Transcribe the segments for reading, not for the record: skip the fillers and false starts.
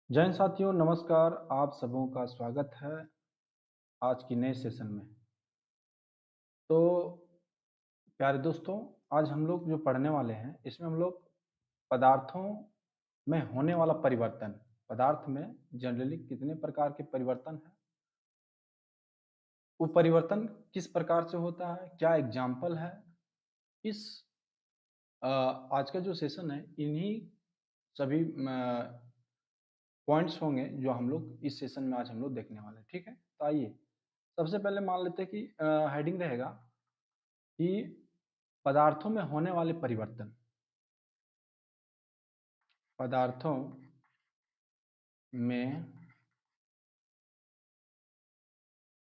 जय हिंद साथियों, नमस्कार। आप सबों का स्वागत है आज की नए सेशन में। तो प्यारे दोस्तों, आज हम लोग जो पढ़ने वाले हैं इसमें हम लोग पदार्थों में होने वाला परिवर्तन, पदार्थ में जनरली कितने प्रकार के परिवर्तन हैं, वो परिवर्तन किस प्रकार से होता है, क्या एग्जाम्पल है। इस आज का जो सेशन है इन्हीं सभी पॉइंट्स होंगे जो हम लोग इस सेशन में आज हम लोग देखने वाले हैं। ठीक है, तो आइए सबसे पहले मान लेते हैं कि हेडिंग रहेगा कि पदार्थों में होने वाले परिवर्तन, पदार्थों में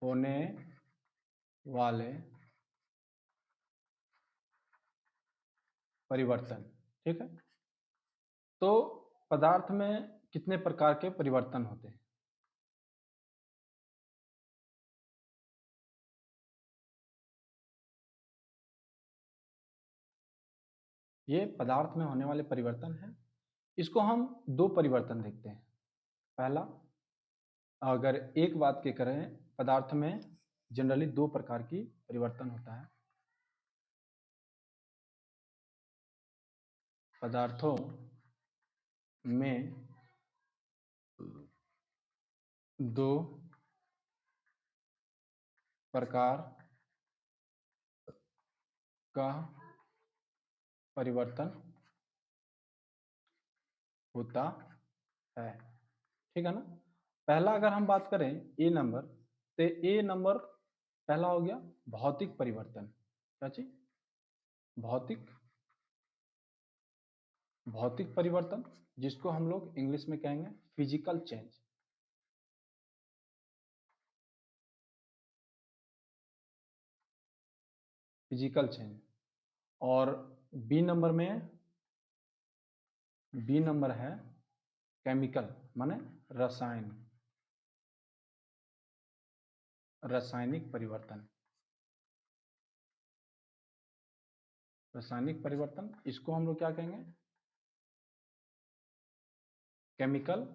होने वाले परिवर्तन। ठीक है, तो पदार्थ में कितने प्रकार के परिवर्तन होते हैं। ये पदार्थ में होने वाले परिवर्तन है। इसको हम दो परिवर्तन देखते हैं। पहला, अगर एक बात के करें, पदार्थ में जनरली दो प्रकार की परिवर्तन होता है। पदार्थों में दो प्रकार का परिवर्तन होता है। ठीक है ना। पहला अगर हम बात करें ए नंबर, तो ए नंबर पहला हो गया भौतिक परिवर्तन। क्या चीज? भौतिक भौतिक परिवर्तन, जिसको हम लोग इंग्लिश में कहेंगे फिजिकल चेंज। Physical change. और बी नंबर में, बी नंबर है केमिकल, माने रसायन, रासायनिक परिवर्तन। रासायनिक परिवर्तन, इसको हम लोग क्या कहेंगे? Chemical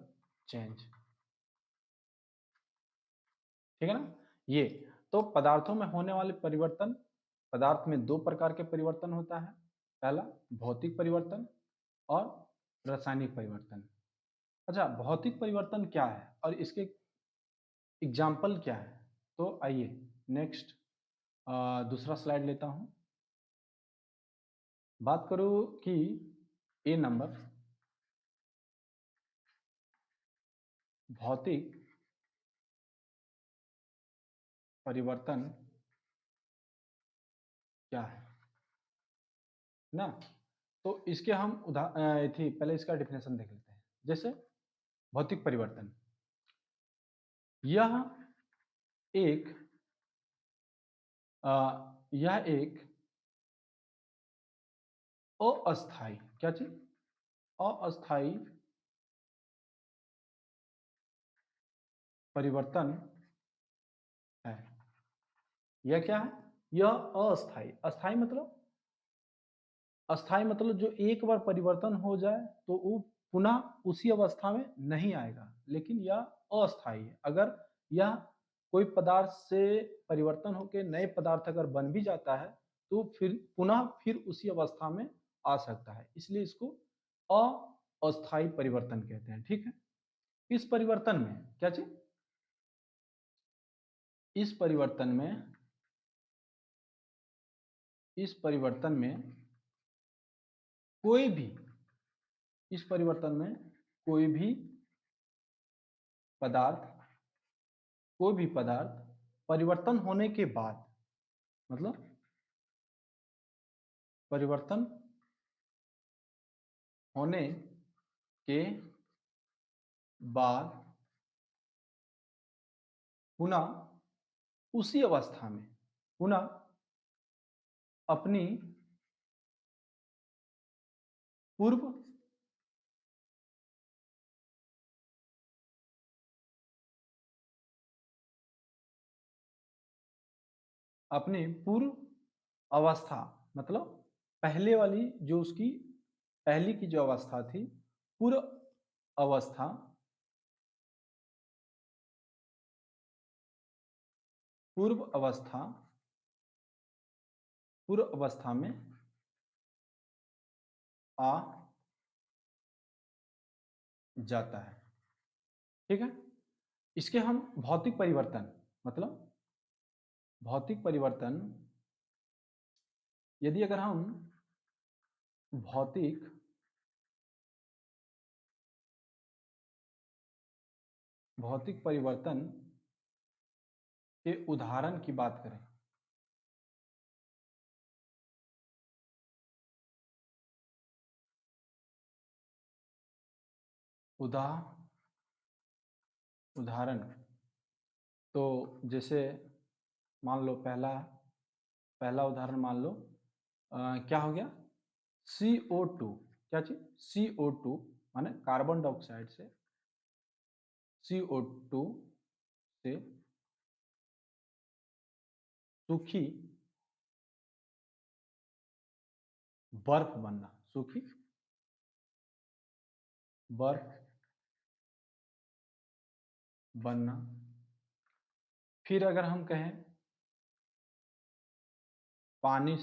change. ठीक है ना। ये तो पदार्थों में होने वाले परिवर्तन, पदार्थ में दो प्रकार के परिवर्तन होता है। पहला भौतिक परिवर्तन और रासायनिक परिवर्तन। अच्छा, भौतिक परिवर्तन क्या है और इसके एग्जाम्पल क्या है? तो आइए नेक्स्ट दूसरा स्लाइड लेता हूं। बात करूं कि ए नंबर भौतिक परिवर्तन क्या है ना। तो इसके हम थी पहले इसका डिफिनेशन देख लेते हैं। जैसे भौतिक परिवर्तन, यह एक यह एक अस्थाई, क्या चीज? अस्थाई परिवर्तन है। यह क्या है? यह अस्थाई, अस्थाई मतलब, अस्थाई मतलब जो एक बार परिवर्तन हो जाए तो वो पुनः उसी अवस्था में नहीं आएगा, लेकिन यह अस्थाई है। अगर यह कोई पदार्थ से परिवर्तन होकर नए पदार्थ अगर बन भी जाता है तो फिर उसी अवस्था में आ सकता है, इसलिए इसको अस्थाई परिवर्तन कहते हैं। ठीक है। इस परिवर्तन में क्या चीज? इस परिवर्तन में, इस परिवर्तन में कोई भी, इस परिवर्तन में कोई भी पदार्थ, कोई भी पदार्थ परिवर्तन होने के बाद, मतलब परिवर्तन होने के बाद पुनः उसी अवस्था में, पुनः अपनी पूर्व अपनी पूर्व अवस्था, मतलब पहले वाली जो उसकी पहली की जो अवस्था थी, पूर्व अवस्था पूर्व अवस्था में आ जाता है। ठीक है, इसके हम भौतिक परिवर्तन, मतलब भौतिक परिवर्तन, यदि अगर हम भौतिक परिवर्तन के उदाहरण की बात करें, उदाहरण, तो जैसे मान लो पहला उदाहरण मान लो क्या हो गया, CO2, क्या चीज, CO2 माने कार्बन डाइऑक्साइड से, CO2 से सूखी बर्फ बनना, सूखी बर्फ बनना। फिर अगर हम कहें पानी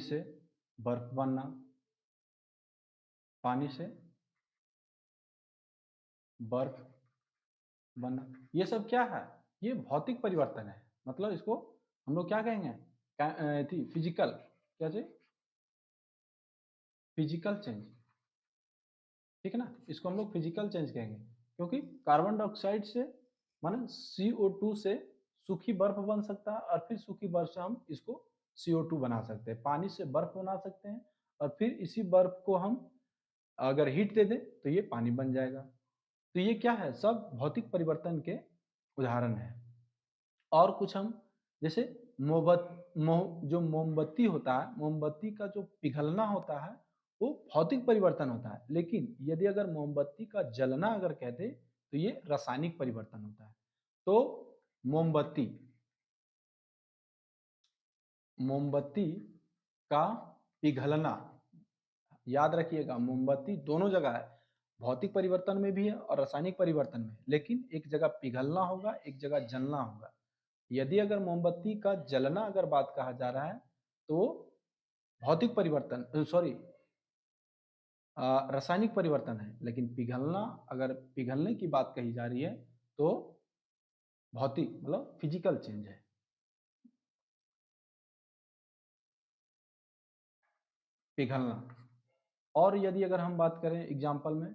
से बर्फ बनना, पानी से बर्फ बनना, ये सब क्या है, ये भौतिक परिवर्तन है। मतलब इसको हम लोग क्या कहेंगे, फिजिकल, क्या चीज, फिजिकल चेंज। ठीक है ना, इसको हम लोग फिजिकल चेंज कहेंगे, क्योंकि कार्बन डाइऑक्साइड से माने CO2 से सूखी बर्फ बन सकता है, और फिर सूखी बर्फ से हम इसको CO2 बना सकते हैं, पानी से बर्फ बना सकते हैं, और फिर इसी बर्फ को हम अगर हीट दे दें तो ये पानी बन जाएगा। तो ये क्या है, सब भौतिक परिवर्तन के उदाहरण है। और कुछ हम जैसे जो मोमबत्ती होता है, मोमबत्ती का जो पिघलना होता है वो भौतिक परिवर्तन होता है, लेकिन यदि अगर मोमबत्ती का जलना अगर कहते तो ये रासायनिक परिवर्तन होता है। तो मोमबत्ती का पिघलना, याद रखिएगा मोमबत्ती दोनों जगह है, भौतिक परिवर्तन में भी है और रासायनिक परिवर्तन में, लेकिन एक जगह पिघलना होगा, एक जगह जलना होगा। यदि अगर मोमबत्ती का जलना अगर बात कहा जा रहा है तो भौतिक परिवर्तन, सॉरी, रासायनिक परिवर्तन है, लेकिन पिघलना, अगर पिघलने की बात कही जा रही है तो भौतिक मतलब फिजिकल चेंज है। पिघलना। और यदि अगर हम बात करें एग्जाम्पल में,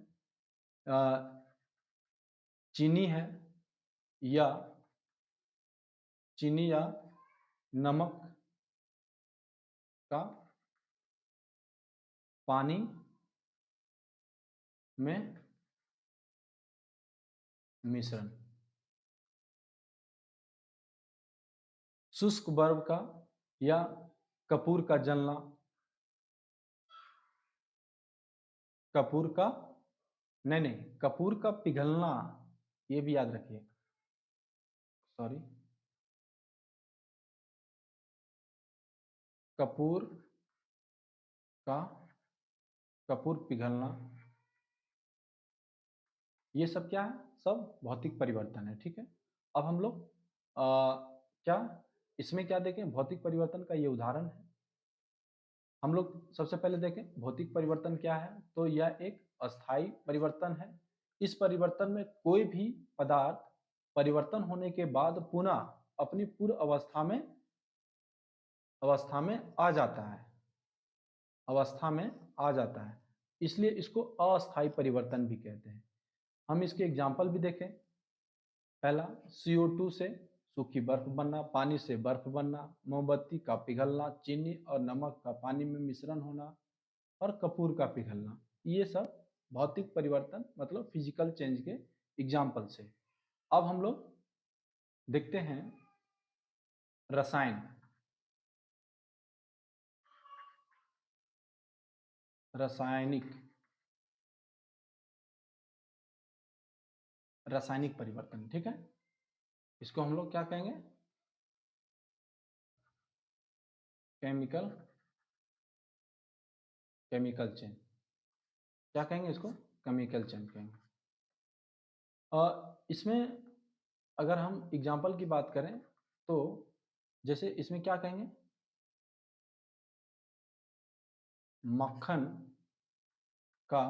चीनी है या नमक का पानी में मिश्रण, शुष्क बर्फ का या कपूर का जलना, कपूर का, नहीं, कपूर का पिघलना, ये भी याद रखिए, सॉरी, कपूर का कपूर पिघलना, ये सब क्या है, सब भौतिक परिवर्तन है। ठीक है, अब हम लोग क्या इसमें क्या देखें, भौतिक परिवर्तन का ये उदाहरण है। हम लोग सबसे पहले देखें भौतिक परिवर्तन क्या है, तो यह एक अस्थाई परिवर्तन है। इस परिवर्तन में कोई भी पदार्थ परिवर्तन होने के बाद पुनः अपनी पूर्व अवस्था में आ जाता है, इसलिए इसको अस्थाई परिवर्तन भी कहते हैं। हम इसके एग्जाम्पल भी देखें। पहला, CO2 से सूखी बर्फ बनना, पानी से बर्फ बनना, मोमबत्ती का पिघलना, चीनी और नमक का पानी में मिश्रण होना, और कपूर का पिघलना, ये सब भौतिक परिवर्तन मतलब फिजिकल चेंज के एग्जाम्पल से। अब हम लोग देखते हैं रसायन, रासायनिक परिवर्तन। ठीक है, इसको हम लोग क्या कहेंगे, केमिकल चेंज, क्या कहेंगे इसको, केमिकल चेंज कहेंगे। इसमें अगर हम एग्जाम्पल की बात करें तो जैसे इसमें क्या कहेंगे, मक्खन का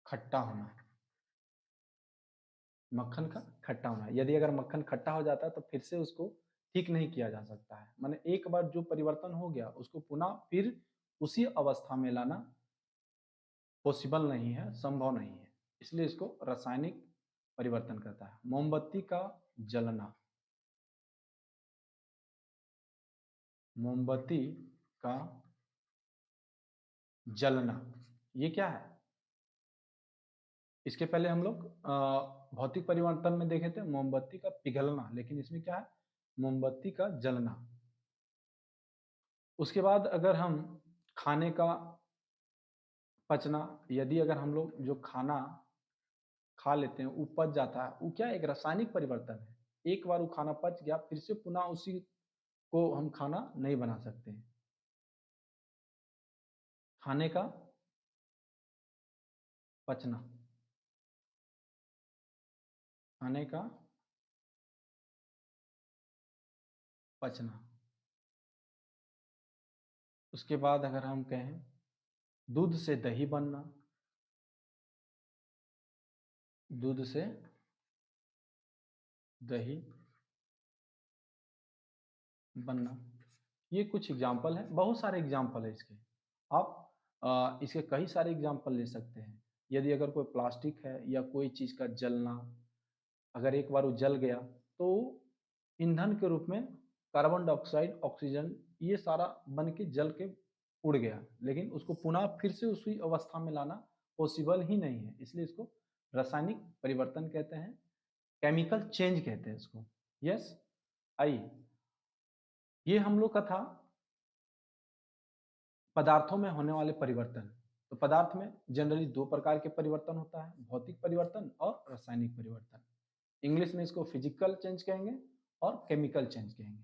खट्टा होना। मक्खन का खट्टा होना, यदि अगर मक्खन खट्टा हो जाता है तो फिर से उसको ठीक नहीं किया जा सकता है। माने एक बार जो परिवर्तन हो गया उसको पुनः फिर उसी अवस्था में लाना पॉसिबल नहीं है, संभव नहीं है, इसलिए इसको रासायनिक परिवर्तन कहता है। मोमबत्ती का जलना, मोमबत्ती का जलना, ये क्या है? इसके पहले हम लोग भौतिक परिवर्तन में देखे थे मोमबत्ती का पिघलना, लेकिन इसमें क्या है? मोमबत्ती का जलना। उसके बाद अगर हम खाने का पचना, यदि अगर हम लोग जो खाना खा लेते हैं वो पच जाता है, वो क्या एक रासायनिक परिवर्तन है। एक बार वो खाना पच गया फिर से पुनः उसी को हम खाना नहीं बना सकते हैं। खाने का पचना, खाने का पचना। उसके बाद अगर हम कहें दूध से दही बनना, दूध से दही बनना, ये कुछ एग्जाम्पल है, बहुत सारे एग्जाम्पल है इसके। आप इसके कई सारे एग्जाम्पल ले सकते हैं। यदि अगर कोई प्लास्टिक है या कोई चीज़ का जलना, अगर एक बार वो जल गया तो ईंधन के रूप में कार्बन डाइऑक्साइड, ऑक्सीजन, ये सारा बन के जल के उड़ गया, लेकिन उसको पुनः फिर से उसी अवस्था में लाना पॉसिबल ही नहीं है, इसलिए इसको रासायनिक परिवर्तन कहते हैं, केमिकल चेंज कहते हैं इसको। यस, आइए, ये हम लोग का था पदार्थों में होने वाले परिवर्तन। तो पदार्थ में जनरली दो प्रकार के परिवर्तन होता है, भौतिक परिवर्तन और रासायनिक परिवर्तन। इंग्लिश में इसको फिजिकल चेंज कहेंगे और केमिकल चेंज कहेंगे।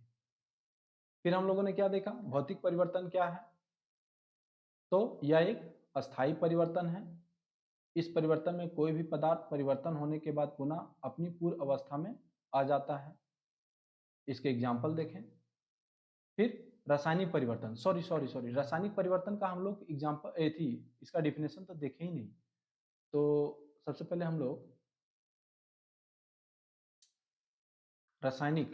फिर हम लोगों ने क्या देखा, भौतिक परिवर्तन क्या है? तो यह एक अस्थायी परिवर्तन है। इस परिवर्तन में कोई भी पदार्थ परिवर्तन होने के बाद पुनः अपनी पूर्व अवस्था में आ जाता है। इसके एग्जाम्पल देखें। फिर रासायनिक परिवर्तन, सॉरी सॉरी सॉरी, रासायनिक परिवर्तन का हम लोग एग्जाम्पल थी, इसका डिफिनेशन तो देखे ही नहीं। तो सबसे पहले हम लोग रासायनिक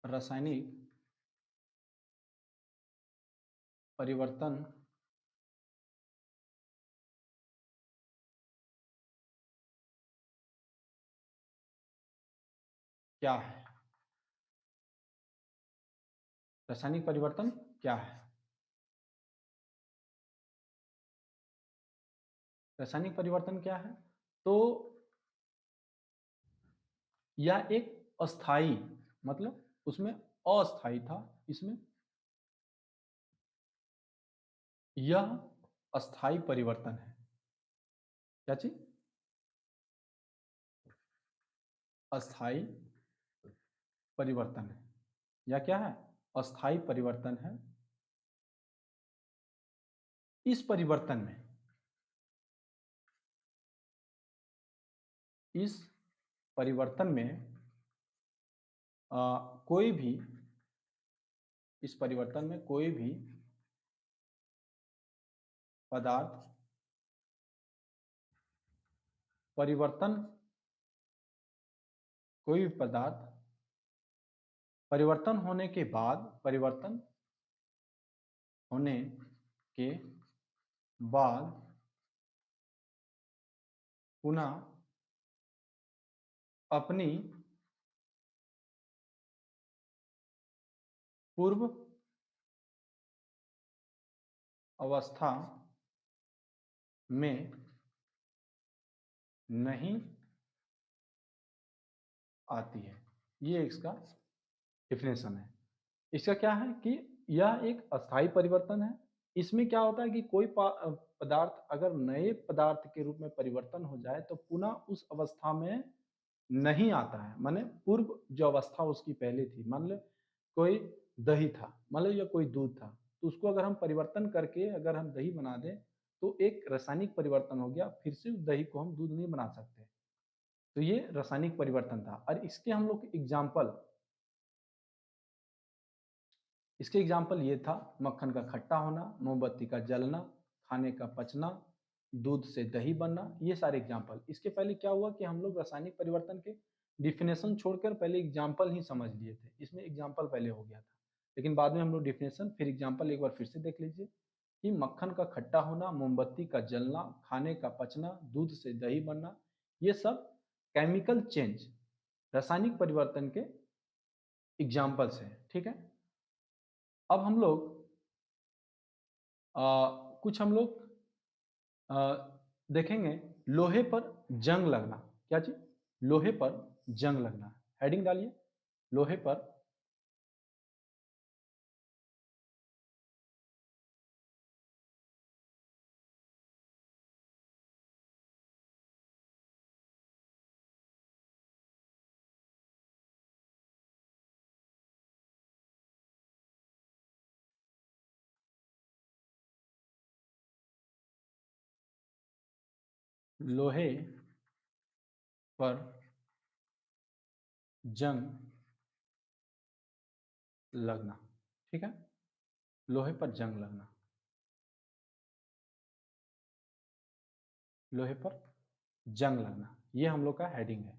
रासायनिक परिवर्तन क्या है? रासायनिक परिवर्तन क्या है? रासायनिक परिवर्तन क्या है? तो यह एक अस्थाई, मतलब उसमें अस्थाई था, इसमें यह अस्थाई परिवर्तन है। क्या चीज? अस्थाई परिवर्तन है, या क्या है? अस्थाई परिवर्तन है। इस परिवर्तन में, इस परिवर्तन में कोई भी, इस परिवर्तन में कोई भी पदार्थ परिवर्तन, कोई भी पदार्थ परिवर्तन होने के बाद, परिवर्तन होने के बाद पुनः अपनी पूर्व अवस्था में नहीं आती है। ये इसका डिफिनेशन है। इसका क्या है कि यह एक अस्थाई परिवर्तन है। इसमें क्या होता है कि कोई पदार्थ अगर नए पदार्थ के रूप में परिवर्तन हो जाए तो पुनः उस अवस्था में नहीं आता है। माने पूर्व जो अवस्था उसकी पहले थी, मान लो कोई दही था, मान लो या कोई दूध था, तो उसको अगर हम परिवर्तन करके अगर हम दही बना दें तो एक रासायनिक परिवर्तन हो गया, फिर से उस दही को हम दूध नहीं बना सकते। तो ये रासायनिक परिवर्तन था। और इसके एग्जाम्पल ये था, मक्खन का खट्टा होना, मोमबत्ती का जलना, खाने का पचना, दूध से दही बनना, ये सारे एग्जाम्पल। इसके पहले क्या हुआ कि हम लोग रासायनिक परिवर्तन के डिफिनेशन छोड़कर पहले एग्जाम्पल ही समझ लिए थे, इसमें एग्जाम्पल पहले हो गया था, लेकिन बाद में हम लोग डिफिनेशन फिर एग्जाम्पल एक बार फिर से देख लीजिए कि मक्खन का खट्टा होना, मोमबत्ती का जलना, खाने का पचना, दूध से दही बनना, ये सब केमिकल चेंज, रासायनिक परिवर्तन के एग्जाम्पल्स हैं। ठीक है, अब हम लोग कुछ हम लोग देखेंगे लोहे पर जंग लगना। क्या चीज? लोहे पर जंग लगना। हेडिंग डालिए, लोहे पर लोहे पर जंग लगना। ठीक है, लोहे पर जंग लगना, लोहे पर जंग लगना, ये हम लोग का हेडिंग है।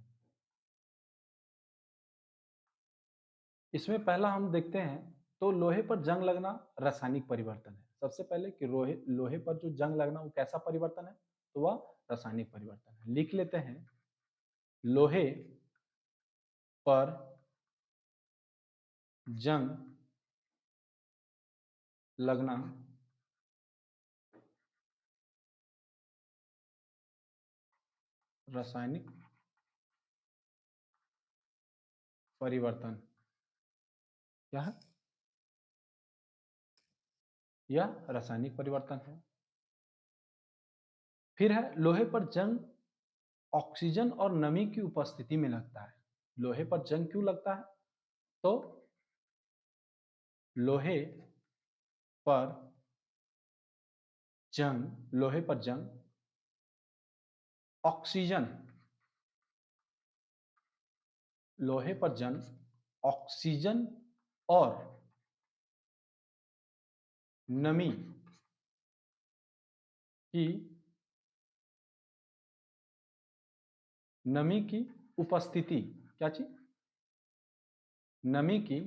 इसमें पहला हम देखते हैं तो लोहे पर जंग लगना रासायनिक परिवर्तन है। सबसे पहले कि लोहे पर जो जंग लगना वो कैसा परिवर्तन है, तो वह रासायनिक परिवर्तन है। लिख लेते हैं, लोहे पर जंग लगना रासायनिक परिवर्तन। क्या है? यह रासायनिक परिवर्तन है। फिर है लोहे पर जंग ऑक्सीजन और नमी की उपस्थिति में लगता है। लोहे पर जंग क्यों लगता है? तो लोहे पर लोहे पर जंग ऑक्सीजन, लोहे पर जंग ऑक्सीजन और नमी की उपस्थिति। क्या चीज? नमी की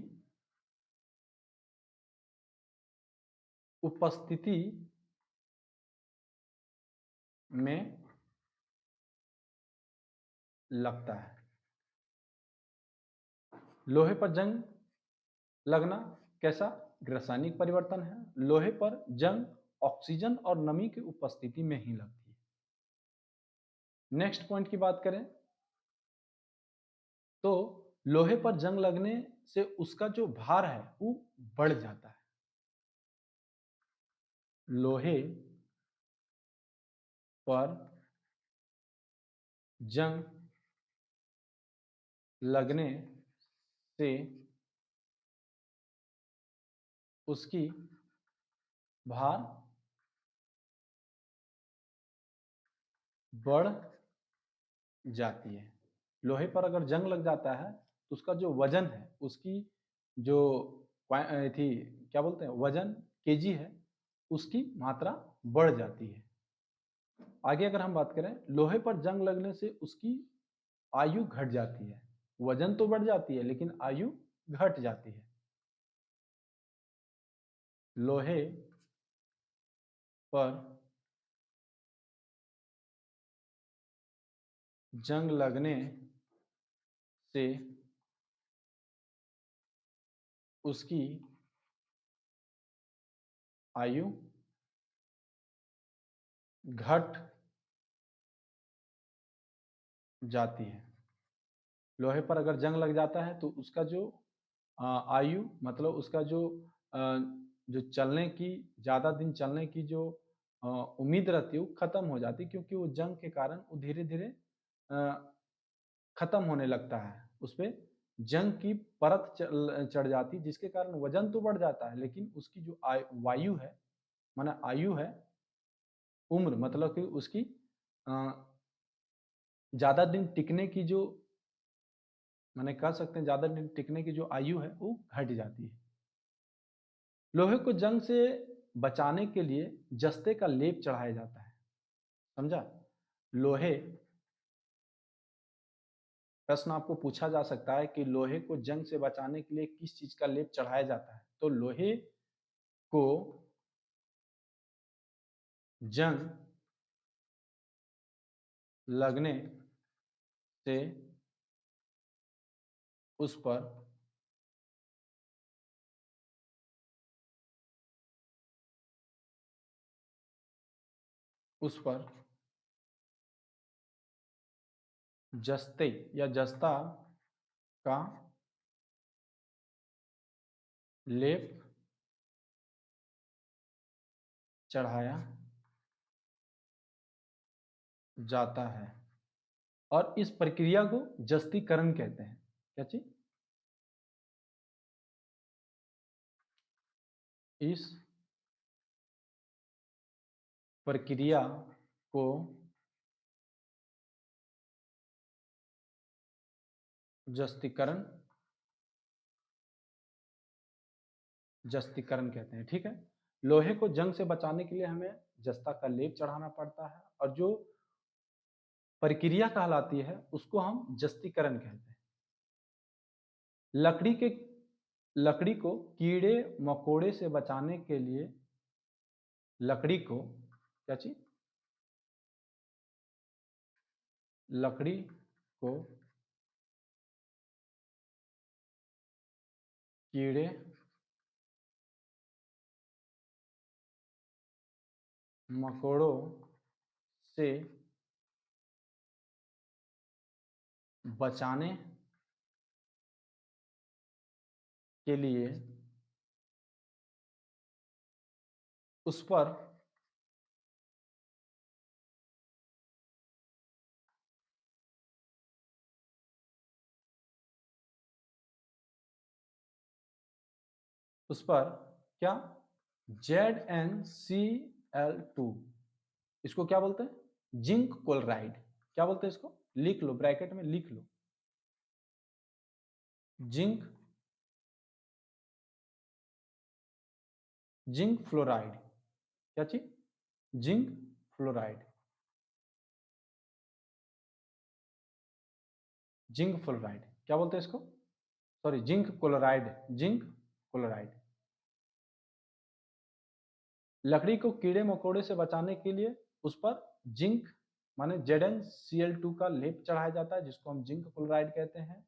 उपस्थिति में लगता है। लोहे पर जंग लगना कैसा? रासायनिक परिवर्तन है। लोहे पर जंग ऑक्सीजन और नमी की उपस्थिति में ही लगती है। नेक्स्ट पॉइंट की बात करें तो लोहे पर जंग लगने से उसका जो भार है वो बढ़ जाता है। लोहे पर जंग लगने से उसकी भार बढ़ जाती है। लोहे पर अगर जंग लग जाता है तो उसका जो वजन है, उसकी जो थी क्या बोलते हैं वजन, केजी है, उसकी मात्रा बढ़ जाती है। आगे अगर हम बात करें, लोहे पर जंग लगने से उसकी आयु घट जाती है। वजन तो बढ़ जाती है लेकिन आयु घट जाती है। लोहे पर जंग लगने से उसकी आयु घट जाती है। लोहे पर अगर जंग लग जाता है तो उसका जो आयु मतलब उसका जो चलने की, ज्यादा दिन चलने की जो उम्मीद रहती है वो खत्म हो जाती है, क्योंकि वो जंग के कारण वो धीरे धीरे खत्म होने लगता है, उस पर जंग की परत चढ़ जाती, जिसके कारण वजन तो बढ़ जाता है, लेकिन उसकी जो वायु है, माना आयु है, उम्र मतलब कि उसकी ज्यादा दिन टिकने की जो, माने कह सकते हैं ज्यादा दिन टिकने की जो आयु है वो घट जाती है। लोहे को जंग से बचाने के लिए जस्ते का लेप चढ़ाया जाता है, समझा। लोहे, प्रश्न आपको पूछा जा सकता है कि लोहे को जंग से बचाने के लिए किस चीज का लेप चढ़ाया जाता है, तो लोहे को जंग लगने से उस पर जस्ते या जस्ता का लेप चढ़ाया जाता है, और इस प्रक्रिया को जस्तीकरण कहते हैं। क्या चीज? इस प्रक्रिया को जस्तीकरण जस्तीकरण कहते हैं, ठीक है। लोहे को जंग से बचाने के लिए हमें जस्ता का लेप चढ़ाना पड़ता है, और जो प्रक्रिया कहलाती है उसको हम जस्तीकरण कहते हैं। लकड़ी को कीड़े मकोड़े से बचाने के लिए लकड़ी को, क्या चीज? लकड़ी को कीड़े मकोड़ों से बचाने के लिए उस पर क्या, ZnCl2, इसको क्या बोलते हैं? Zinc chloride. क्या बोलते हैं इसको? लिख लो, ब्रैकेट में लिख लो, जिंक जिंक फ्लोराइड। क्या चीज? Zinc fluoride. जिंक फ्लोराइड क्या बोलते हैं इसको? Sorry, zinc chloride. Zinc chloride. लकड़ी को कीड़े मकोड़े से बचाने के लिए उस पर जिंक माने ZnCl2 का लेप चढ़ाया जाता है, जिसको हम जिंक क्लोराइड कहते हैं।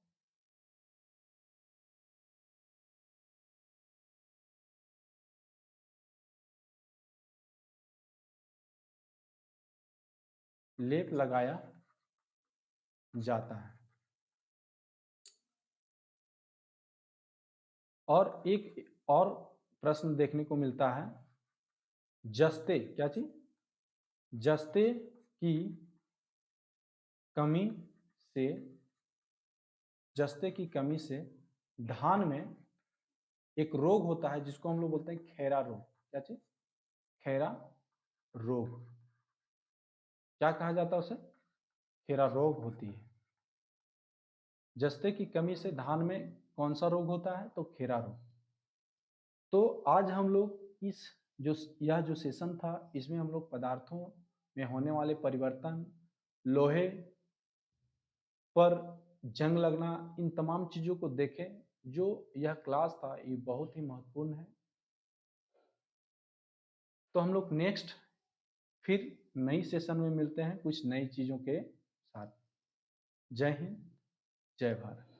लेप लगाया जाता है। और एक और प्रश्न देखने को मिलता है, जस्ते, क्या चीज? जस्ते की कमी से जस्ते की कमी से धान में एक रोग होता है, जिसको हम लोग बोलते हैं खैरा रोग। क्या चीज? खैरा रोग। क्या कहा जाता है उसे? खैरा रोग होती है। जस्ते की कमी से धान में कौन सा रोग होता है? तो खैरा रोग। तो आज हम लोग इस जो यह जो सेशन था, इसमें हम लोग पदार्थों में होने वाले परिवर्तन, लोहे पर जंग लगना, इन तमाम चीजों को देखें। जो यह क्लास था ये बहुत ही महत्वपूर्ण है। तो हम लोग नेक्स्ट फिर नई सेशन में मिलते हैं कुछ नई चीजों के साथ। जय हिंद, जय भारत।